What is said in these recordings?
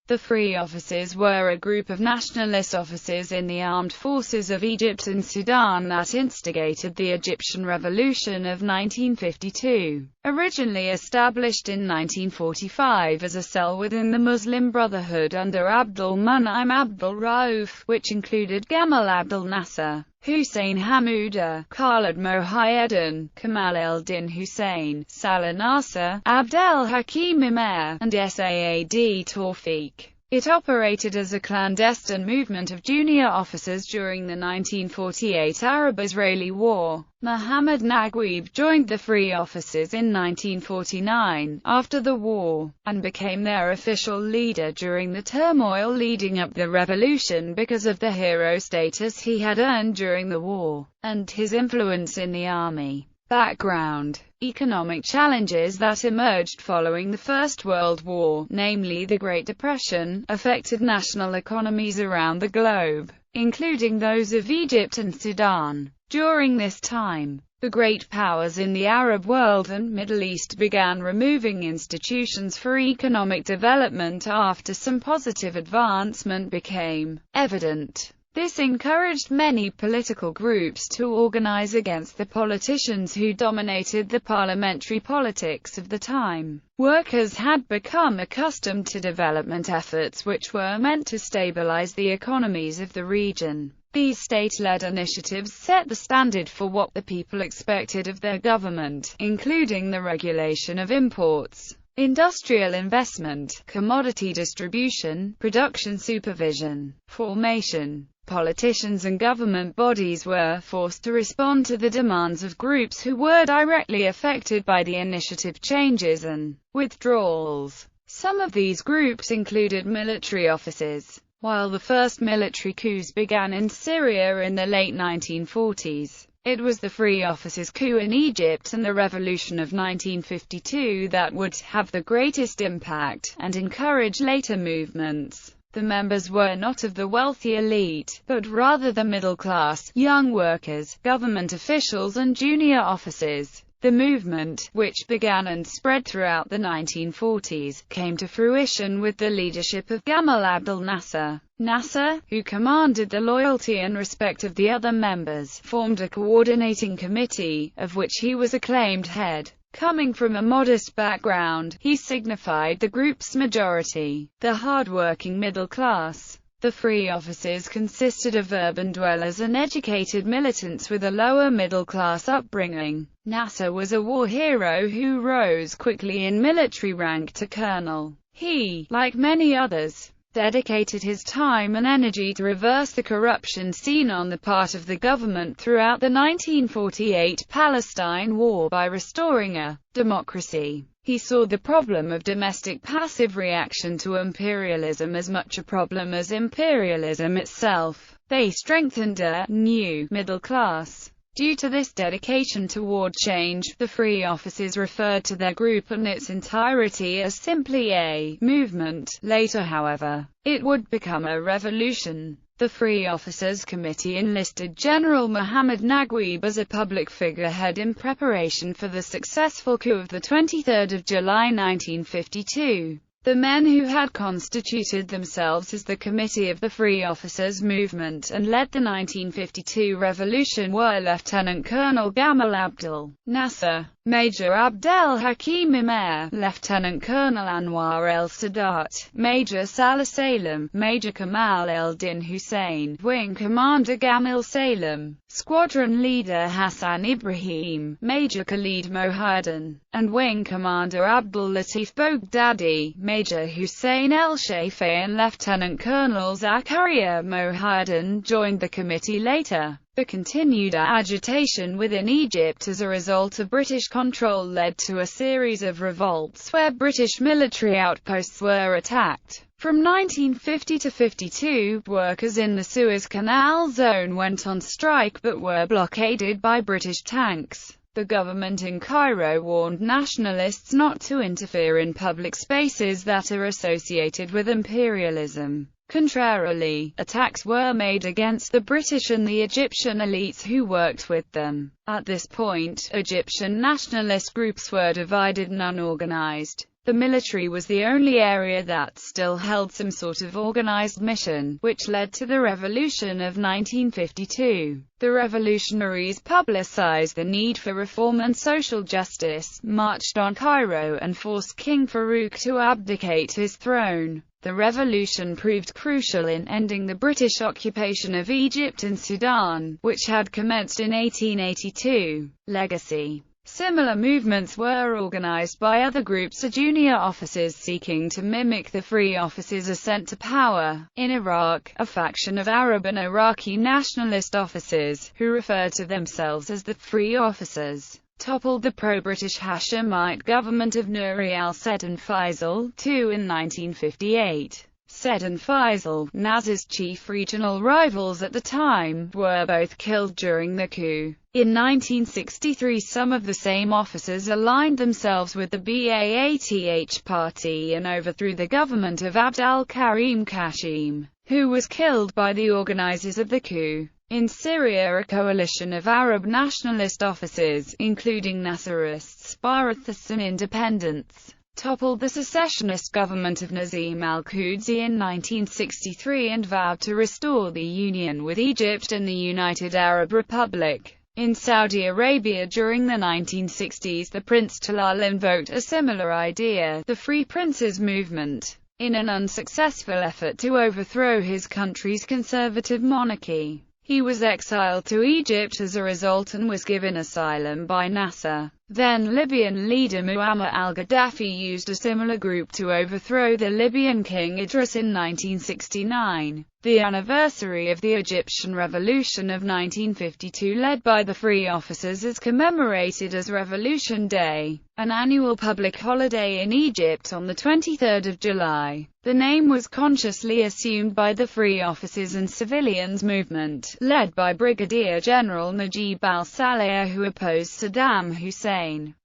The Free Officers were a group of nationalist officers in the armed forces of Egypt and Sudan that instigated the Egyptian Revolution of 1952. Originally established in 1945 as a cell within the Muslim Brotherhood under Abdul Mun'im Abdul Rauf, which included Gamal Abdel Nasser, Hussein Hamouda, Khalid Mohiuddin, Kamal el-Din Hussein, Salah Nasser, Abdel Hakim Amer, and Saad Tawfiq. It operated as a clandestine movement of junior officers during the 1948 Arab-Israeli War. Mohammad Naguib joined the Free Officers in 1949, after the war, and became their official leader during the turmoil leading up the revolution because of the hero status he had earned during the war, and his influence in the army. Background: economic challenges that emerged following the First World War, namely the Great Depression, affected national economies around the globe, including those of Egypt and Sudan. During this time, the great powers in the Arab world and Middle East began removing institutions for economic development after some positive advancement became evident. This encouraged many political groups to organize against the politicians who dominated the parliamentary politics of the time. Workers had become accustomed to development efforts which were meant to stabilize the economies of the region. These state-led initiatives set the standard for what the people expected of their government, including the regulation of imports, industrial investment, commodity distribution, production supervision, formation. Politicians and government bodies were forced to respond to the demands of groups who were directly affected by the initiative changes and withdrawals. Some of these groups included military officers. While the first military coups began in Syria in the late 1940s, it was the Free Officers' coup in Egypt and the Revolution of 1952 that would have the greatest impact, and encourage later movements. The members were not of the wealthy elite, but rather the middle class, young workers, government officials and junior officers. The movement, which began and spread throughout the 1940s, came to fruition with the leadership of Gamal Abdel Nasser. Nasser, who commanded the loyalty and respect of the other members, formed a coordinating committee, of which he was acclaimed head. Coming from a modest background, he signified the group's majority, the hard-working middle class. The Free Officers consisted of urban dwellers and educated militants with a lower middle-class upbringing. Nasser was a war hero who rose quickly in military rank to colonel. He, like many others, dedicated his time and energy to reverse the corruption seen on the part of the government throughout the 1948 Palestine War by restoring a democracy. He saw the problem of domestic passive reaction to imperialism as much a problem as imperialism itself. They strengthened a new middle class. Due to this dedication toward change, the Free Officers referred to their group and its entirety as simply a movement. Later, however, it would become a revolution. The Free Officers Committee enlisted General Mohammad Naguib as a public figurehead in preparation for the successful coup of 23 July 1952. The men who had constituted themselves as the Committee of the Free Officers Movement and led the 1952 revolution were Lieutenant Colonel Gamal Abdel Nasser, Major Abdel Hakim Amer, Lieutenant Colonel Anwar el-Sadat, Major Salah Salem, Major Kamal el-Din Hussein, Wing Commander Gamil Salem, Squadron Leader Hassan Ibrahim, Major Khalid Mohiuddin, and Wing Commander Abdul Latif Bogdadi. Major Hussein el-Shafei and Lieutenant Colonel Zakaria Mohiuddin joined the committee later. The continued agitation within Egypt as a result of British control led to a series of revolts where British military outposts were attacked. From 1950 to 52, workers in the Suez Canal zone went on strike but were blockaded by British tanks. The government in Cairo warned nationalists not to interfere in public spaces that are associated with imperialism. Contrarily, attacks were made against the British and the Egyptian elites who worked with them. At this point, Egyptian nationalist groups were divided and unorganized. The military was the only area that still held some sort of organized mission, which led to the revolution of 1952. The revolutionaries publicized the need for reform and social justice, marched on Cairo and forced King Farouk to abdicate his throne. The revolution proved crucial in ending the British occupation of Egypt and Sudan, which had commenced in 1882. Legacy. Similar movements were organized by other groups of junior officers seeking to mimic the Free Officers' ascent to power. In Iraq, a faction of Arab and Iraqi nationalist officers, who refer to themselves as the Free Officers, toppled the pro-British Hashemite government of Nuri al-Said Faisal II in 1958. Said and Faisal, Nasser's chief regional rivals at the time, were both killed during the coup. In 1963, some of the same officers aligned themselves with the Ba'ath Party and overthrew the government of Abd al-Karim Qassim, who was killed by the organizers of the coup. In Syria, a coalition of Arab nationalist officers, including Nasserists, Ba'athists and independents, toppled the secessionist government of Nazim al-Qudsi in 1963 and vowed to restore the union with Egypt and the United Arab Republic. In Saudi Arabia during the 1960s, the Prince Talal invoked a similar idea, the Free Princes movement, in an unsuccessful effort to overthrow his country's conservative monarchy. He was exiled to Egypt as a result and was given asylum by Nasser. Then Libyan leader Muammar al-Gaddafi used a similar group to overthrow the Libyan king Idris in 1969. The anniversary of the Egyptian Revolution of 1952 led by the Free Officers is commemorated as Revolution Day, an annual public holiday in Egypt on the 23rd of July. The name was consciously assumed by the Free Officers and Civilians movement, led by Brigadier General Najib al-Saleh, who opposed Saddam Hussein.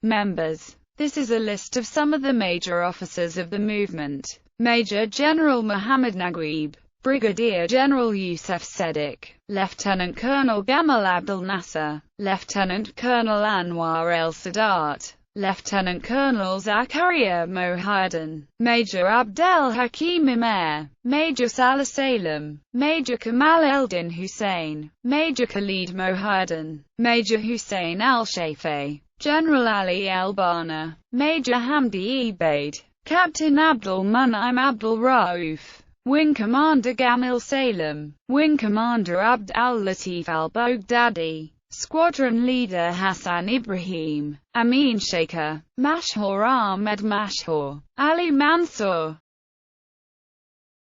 Members. This is a list of some of the major officers of the movement. Major General Muhammad Naguib, Brigadier General Youssef Sedik, Lieutenant Colonel Gamal Abdel Nasser, Lieutenant Colonel Anwar el-Sadat, Lieutenant Colonel Zakaria Mohaddin, Major Abdel Hakim Imer, Major Salah Salem, Major Kamal Eldin Hussein, Major Khalid Mohaddin, Major Hussein al-Shafei, General Ali al-Bana, Major Hamdi Ebaid, Captain Abdul Munaim Abdul Rauf, Wing Commander Gamil Salem, Wing Commander Abd al-Latif al-Baghdadi, Squadron Leader Hassan Ibrahim, Amin Shaker, Mashhur Ahmed Mashhur, Ali Mansour,